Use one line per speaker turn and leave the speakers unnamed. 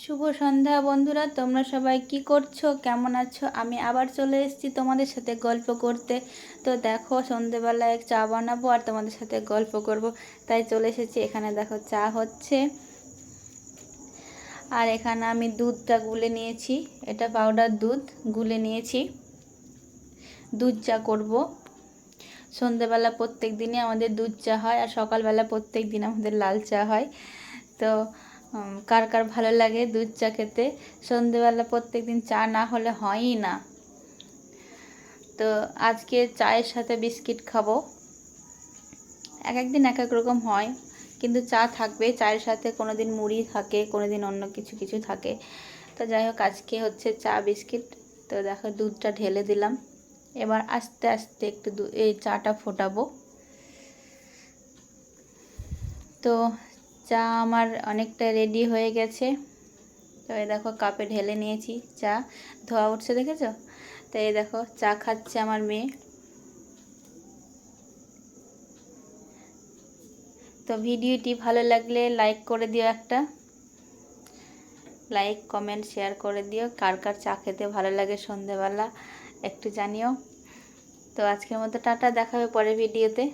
শুভ সন্ধ্যা বন্ধুরা, তোমরা সবাই কি করছো, কেমন আছো? আমি আবার চলে এসেছি তোমাদের সাথে গল্প করতে। তো দেখো, সন্ধেবেলায় চা বানাবো আর তোমাদের সাথে গল্প করব, তাই চলে এসেছি। এখানে দেখো চা হচ্ছে, আর এখানে আমি দুধটা গুলে নিয়েছি। এটা পাউডার দুধ গুলে নিয়েছি, দুধ চা করব। সন্ধেবেলা প্রত্যেক দিনই আমাদের দুধ চা হয়, আর সকালবেলা প্রত্যেক দিন আমাদের লাল চা হয়। তো কার কার ভালো লাগে দুধ চা খেতে? সন্ধেবেলা প্রত্যেক দিন চা না হলে হয়ই না। তো আজকে চায়ের সাথে বিস্কিট খাবো। এক এক দিন এক এক রকম হয়, কিন্তু চা থাকবে। চায়ের সাথে কোনো দিন মুড়ি থাকে, কোনো দিন অন্য কিছু কিছু থাকে। তো যাই হোক, আজকে হচ্ছে চা বিস্কিট। তো দেখো, দুধটা ঢেলে দিলাম। এবার আস্তে আস্তে একটু এই চাটা ফোটাবো। তো চা আমার অনেকটা রেডি হয়ে গেছে। তো এই দেখো, কাপে ঢেলে নিয়েছি চা। ধোয়া উঠছে, দেখেছো? তো এই দেখো, চা খাচ্ছে আমার মেয়ে। তো ভিডিওটি ভালো লাগলে লাইক করে দিও, একটা লাইক, কমেন্ট, শেয়ার করে দিও। কার কার চা খেতে ভালো লাগে সন্ধেবেলা একটু জানিও। তো আজকের মতো টাটা, দেখা হবে পরের ভিডিওতে।